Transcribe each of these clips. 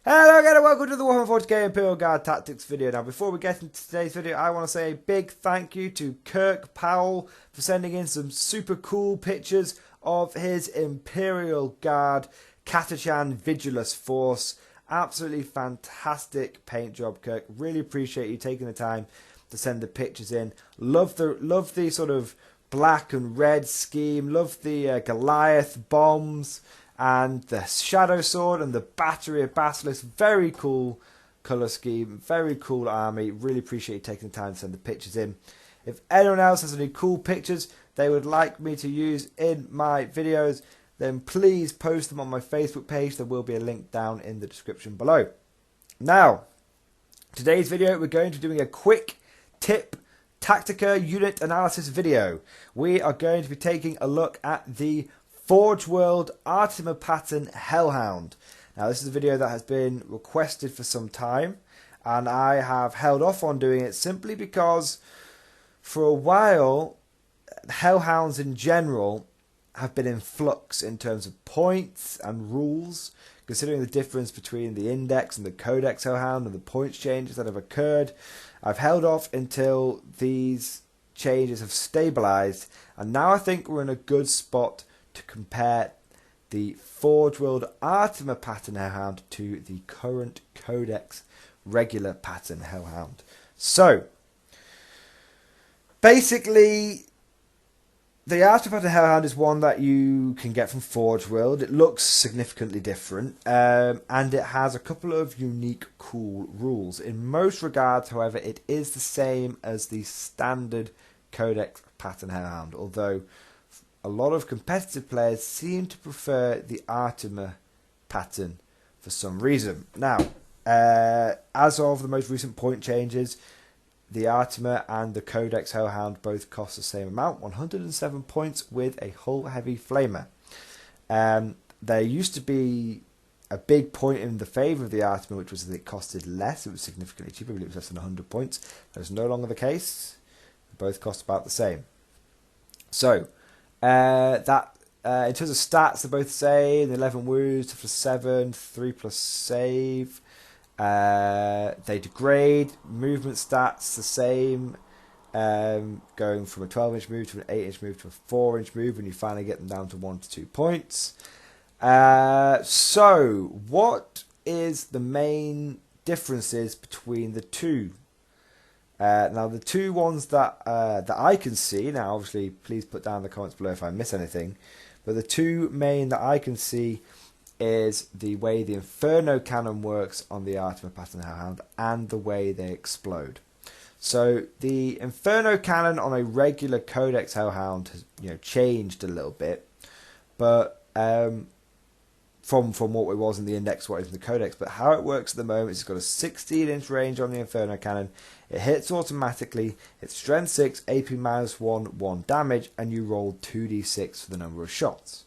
Hello again and welcome to the Warhammer 40k Imperial Guard Tactics video. Now before we get into today's video, I want to say a big thank you to Kirk Powell for sending in some super cool pictures of his Imperial Guard Catachan Vigilus Force. Absolutely fantastic paint job, Kirk. Really appreciate you taking the time to send the pictures in. Love the sort of black and red scheme. Love the Goliath bombs. And the Shadow Sword and the Battery of Basilisk. Very cool colour scheme. Very cool army. Really appreciate you taking the time to send the pictures in. If anyone else has any cool pictures they would like me to use in my videos, then please post them on my Facebook page. There will be a link down in the description below. Now, today's video we're going to be doing a quick tip Tactica unit analysis video. We are going to be taking a look at the Forge World Artima Pattern Hellhound. Now this is a video that has been requested for some time and I have held off on doing it simply because for a while Hellhounds in general have been in flux in terms of points and rules, considering the difference between the Index and the Codex Hellhound and the points changes that have occurred. I've held off until these changes have stabilised, and now I think we're in a good spot to compare the Forge World Artima Pattern Hellhound to the current Codex regular Pattern Hellhound. So, basically, the Artima Pattern Hellhound is one that you can get from Forge World. It looks significantly different, and it has a couple of unique, cool rules. In most regards, however, it is the same as the standard Codex Pattern Hellhound, although a lot of competitive players seem to prefer the Artima pattern for some reason. Now, as of the most recent point changes, the Artima and the Codex Hellhound both cost the same amount, 107 points with a hull heavy flamer. There used to be a big point in the favour of the Artima, which was that it costed less. It was significantly cheaper, but it was less than 100 points. That is no longer the case. They both cost about the same. So, in terms of stats, they're both the same. 11 wounds, 2+7, 3+ save. They degrade. Movement stats the same. Going from a 12-inch move to an 8-inch move to a 4-inch move when you finally get them down to 1 to 2 points. So, what is the main differences between the two? Now, the two ones that I can see, now obviously please put down in the comments below if I miss anything, but the two main that I can see is the way the Inferno Cannon works on the Artima Pattern Hellhound and the way they explode. So the Inferno Cannon on a regular Codex Hellhound has changed a little bit, but from what it was in the Index, what is in the Codex, but how it works at the moment is it's got a 16-inch range on the Inferno Cannon. It hits automatically. It's strength 6, AP -1, 1 damage, and you roll 2d6 for the number of shots.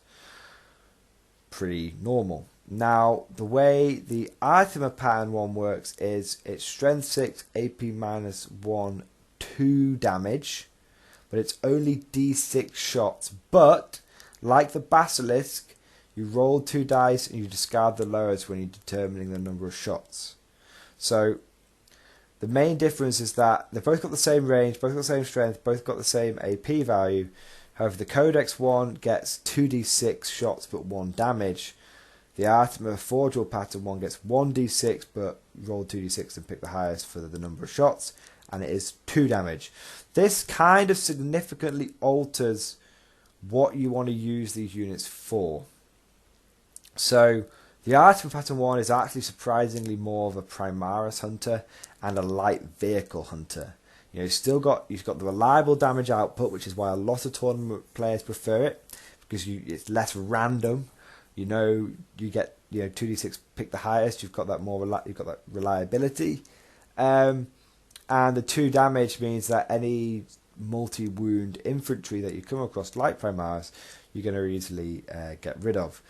Pretty normal. Now, the way the Artima Pattern one works is it's strength 6, AP -1, 2 damage, but it's only d6 shots. But, like the Basilisk, you roll 2 dice and you discard the lowest when you're determining the number of shots. So, the main difference is that they've both got the same range, both got the same strength, both got the same AP value. However, the Codex one gets 2d6 shots but 1 damage. The Artima Forge World Pattern one gets 1d6 but roll 2d6 and pick the highest for the number of shots, and it is 2 damage. This kind of significantly alters what you want to use these units for. So, the Artima Pattern 1 is actually surprisingly more of a Primaris hunter and a light vehicle hunter. You've got the reliable damage output, which is why a lot of tournament players prefer it, because it's less random. You get 2d6 pick the highest. You've got that reliability, and the 2 damage means that any multi-wound infantry that you come across like Primaris, you're going to easily get rid of.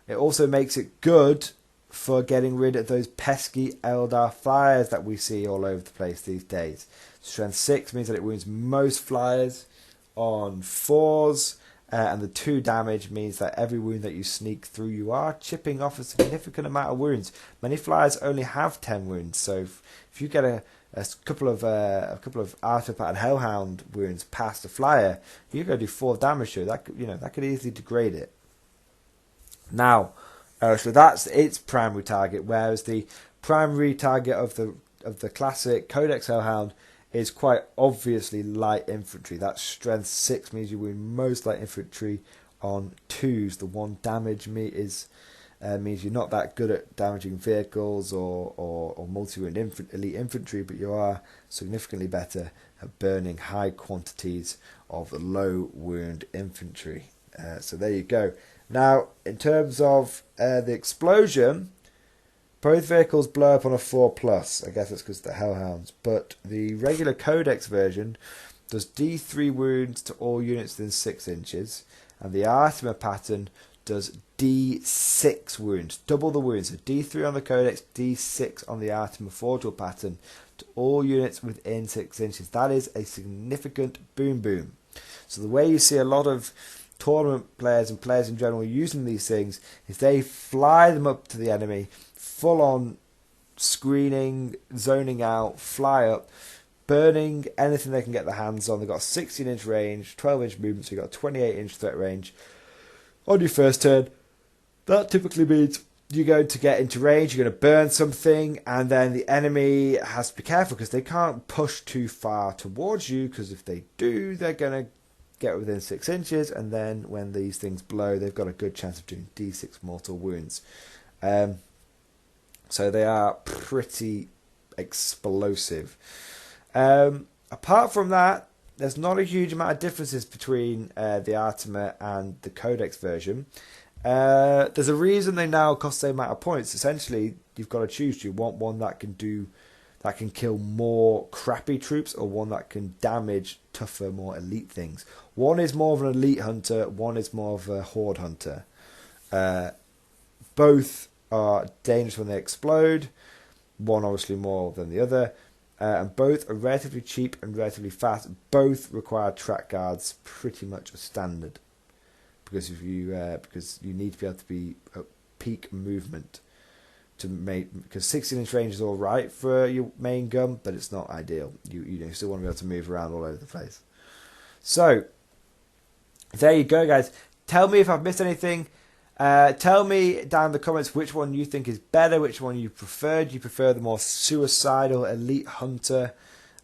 It also makes it good for getting rid of those pesky Eldar flyers that we see all over the place these days. Strength 6 means that it wounds most flyers on 4s, And the 2 damage means that every wound that you sneak through, you are chipping off a significant amount of wounds. Many flyers only have 10 wounds, so if you get a couple of Artifact and Hellhound wounds past a flyer, you're going to do 4 damage to it. That could easily degrade it. Now, so that's its primary target, whereas the primary target of the classic Codex Hellhound is quite obviously light infantry. That strength 6 means you wound most light infantry on 2s. The 1 damage means you're not that good at damaging vehicles or multi-wound elite infantry, but you are significantly better at burning high quantities of low wound infantry. So there you go. Now, in terms of the explosion, both vehicles blow up on a 4+. I guess that's because they're Hellhounds. But the regular Codex version does D3 wounds to all units within 6 inches. And the Artima pattern does D6 wounds. Double the wounds. So D3 on the Codex, D6 on the Artima Forgeal pattern to all units within 6 inches. That is a significant boom. So the way you see a lot of tournament players and players in general using these things is they fly them up to the enemy, full on screening, zoning out, fly up, burning anything they can get their hands on. They've got a 16-inch range, 12-inch movement, so you've got a 28-inch threat range. On your first turn, that typically means you're going to get into range, you're going to burn something, and then the enemy has to be careful because they can't push too far towards you, because if they do, they're going to get within 6 inches, and then when these things blow, they've got a good chance of doing D6 mortal wounds. So they are pretty explosive. Apart from that, there's not a huge amount of differences between the Artima and the Codex version. There's a reason they now cost the same amount of points. Essentially, you've got to choose. Do you want one that can kill more crappy troops, or one that can damage tougher, more elite things? One is more of an elite hunter, one is more of a horde hunter. Both are dangerous when they explode, one obviously more than the other, and both are relatively cheap and relatively fast. Both require track guards, pretty much a standard, because because you need to be able to be at peak movement to make, because 16-inch range is all right for your main gun, but it's not ideal. You still want to be able to move around all over the place. So there you go, guys. Tell me if I've missed anything. Tell me down in the comments which one you think is better, which one you prefer. Do you prefer the more suicidal elite hunter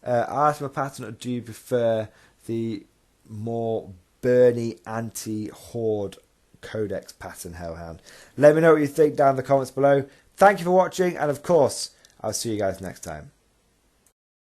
Artima pattern, or do you prefer the more Bernie anti-horde Codex pattern Hellhound? Let me know what you think down in the comments below. Thank you for watching, and of course, I'll see you guys next time.